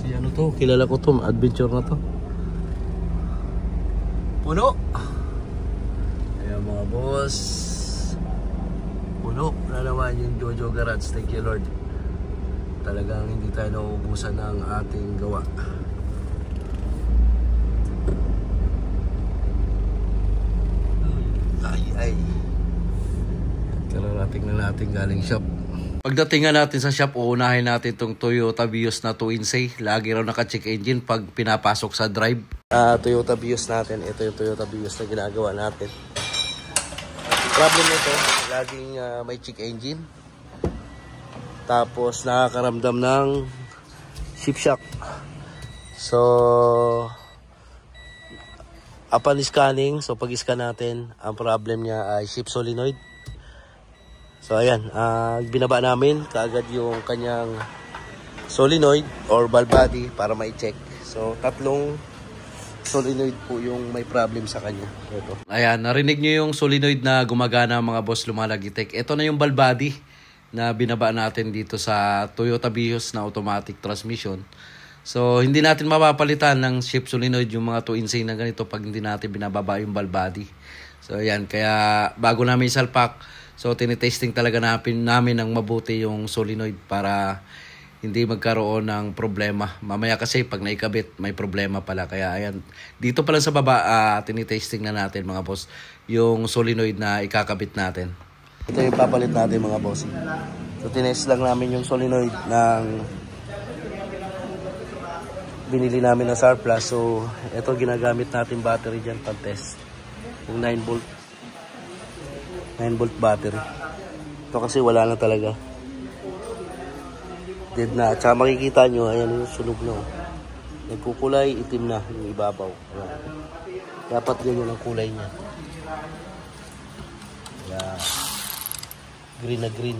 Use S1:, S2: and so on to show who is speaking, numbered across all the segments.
S1: Si ano to? Kilala ko to. Adventure na to. Puno! Ayan mga boss. Puno na naman yung Jojo Garage. Thank you Lord. Talagang hindi tayo nauubusan ng ating gawa. Ay. Kararating na natin galing shop. Pagdating natin sa shop, uunahin natin itong Toyota Vios na 2.6. Lagi raw naka-check engine pag pinapasok sa drive. Toyota Vios natin. Ito yung Toyota Vios na ginagawa natin. Problem nito, laging may check engine. Tapos nakakaramdam ng shift shock. So upon scanning, so pag-scan natin, ang problem niya ay shift solenoid. So ayan, binaba namin kaagad yung kanyang solenoid or valve body para ma-check. So tatlong solenoid po yung may problem sa kanya. Ito. Ayan, narinig nyo yung solenoid na gumagana mga boss Lumalagitek. Ito na yung valve body na binaba natin dito sa Toyota Vios na automatic transmission. So, hindi natin mapapalitan ng shift solenoid yung mga 2.6 na ganito pag hindi natin binababa yung valve body. So, ayan. Kaya, bago namin isalpak, so, tinitesting talaga namin ng mabuti yung solenoid para hindi magkaroon ng problema. Mamaya kasi, pag naikabit, may problema pala. Kaya, ayan. Dito pala sa baba, tinitesting na natin mga boss, yung solenoid na ikakabit natin. Ito yung papalit natin mga boss. So, tinest lang namin yung solenoid ng binili namin na Surplus. So, ito ginagamit natin battery dyan pang-test. Yung 9 volt. 9 volt battery. Ito kasi wala na talaga. Dead na. At saka makikita nyo, ayan yung sunog na. Nagkukulay, itim na yung ibabaw. Ayan. Dapat ganyan ang kulay niya. Ayan. Green na green.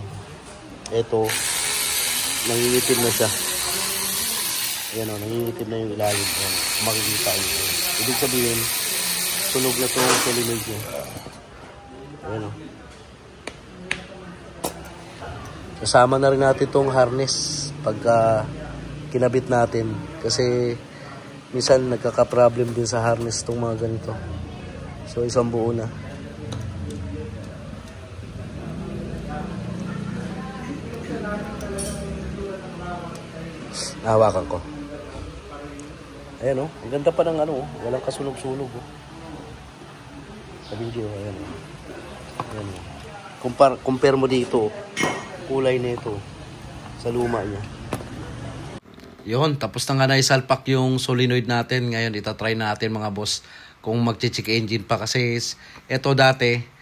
S1: Ito, nangingitim na siya. Ayan o, nangingitim na yung ilalim. Ayan, makikita nyo. Ibig sabihin, sunog na itong solenoid niya. Ayan o. Kasama na rin natin itong harness pagka kinabit natin. Kasi minsan nagkaka-problem din sa harness itong mga ganito. So, isang buo na. Hawakan ko. Ayan o. Ang ganda pa ng ano o. Walang kasunog-sunog o. Sa video. Ayan o. Ayan o. Compare mo dito. Kulay nito. Sa luma niya. Yun. Tapos na nga na isalpak yung solenoid natin. Ngayon itatry natin mga boss kung mag-check engine pa. Kasi ito dati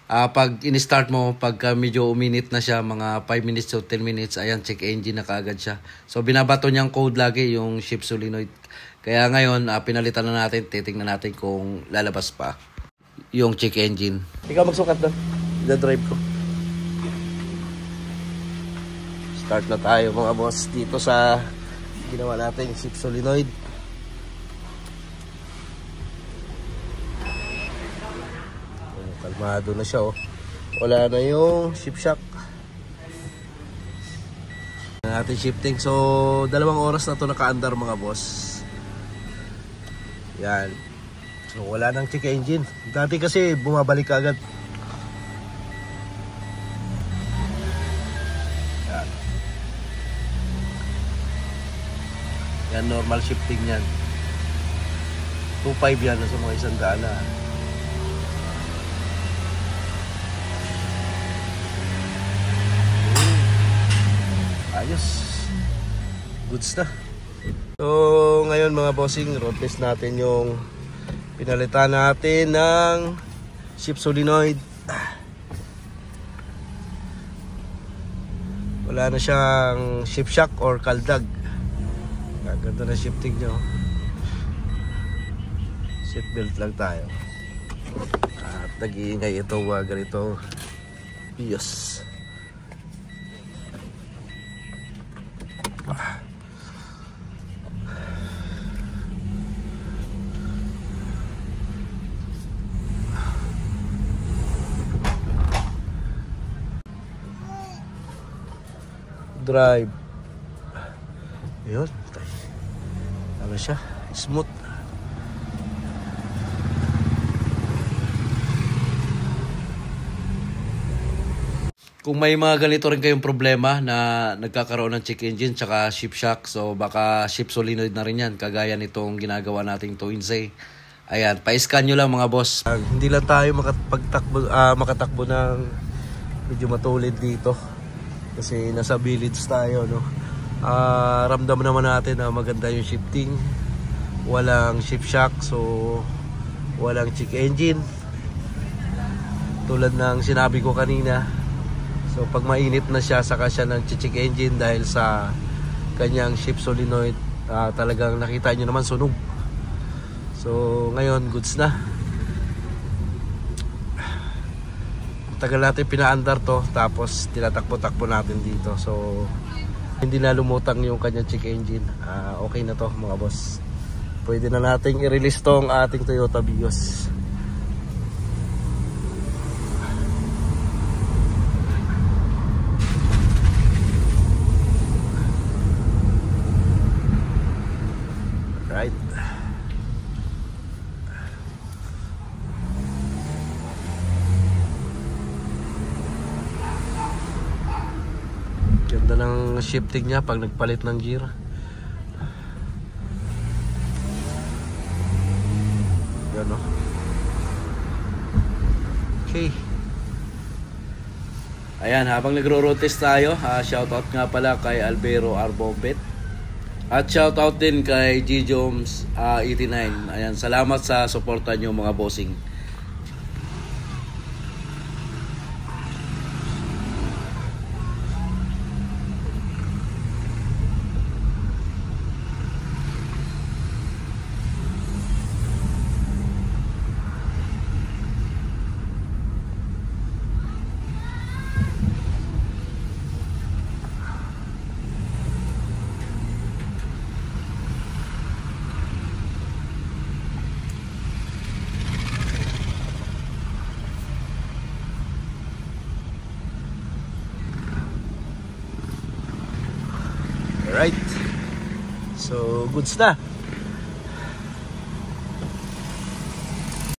S1: pag in-start mo, pagka medyo uminit na siya, mga 5 minutes to 10 minutes, ayan, check engine na kaagad siya. So, binabato niyang code lagi, yung shift solenoid. Kaya ngayon, pinalitan na natin, titingnan natin kung lalabas pa yung check engine. Ikaw magsukat doon. I-drive ko. Start na tayo mga boss dito sa ginawa natin shift solenoid. Kalmado na siya oh. Wala na yung shift shock. Natin shifting. So 2 oras na to naka-andar mga boss. Yan. So wala nang check engine. Dati kasi bumabalik agad. Yan. Yan normal shifting yan. 2.5 yan sa mga 100 na. Ayos. Goods na. So, ngayon mga bossing, road test natin yung pinalitan natin ng shift solenoid. Wala na siyang shift shock or kaldag. Ganda na shifting nyo. Seatbelt lang tayo. At nag-iingay ito, ganito. Yes. Drive. Ayun. ano siya, smooth. Kung may mga ganito rin kayong problema na nagkakaroon ng check engine tsaka ship shock, so baka ship solenoid na rin yan, kagaya nitong ginagawa nating Toinsay. Ayan, pa-scan nyo lang mga boss. Hindi lang tayo makatakbo ng medyo matulid dito kasi nasa village tayo, no. Ramdam naman natin na maganda yung shifting, walang ship shock, so walang check engine tulad ng sinabi ko kanina. So pag mainit na siya, saka siya ng check engine dahil sa kanyang ship solenoid, talagang nakita nyo naman sunog. So ngayon goods na. Tagal natin pinaandar to, tapos tinatakbo-takbo natin dito, so hindi na lumutang yung kanyang check engine. Okay na to mga boss. Pwede na nating i-release tong ating Toyota Vios. Right. Ganda ng shifting niya pag nagpalit ng gear. Yan, no? Okay. Ayan, habang nagro-road test tayo, shoutout nga pala kay Albero Arbobet. At shoutout din kay G-Joms 89. Ayan, salamat sa suporta nyo mga bossing. Alright, so goods na.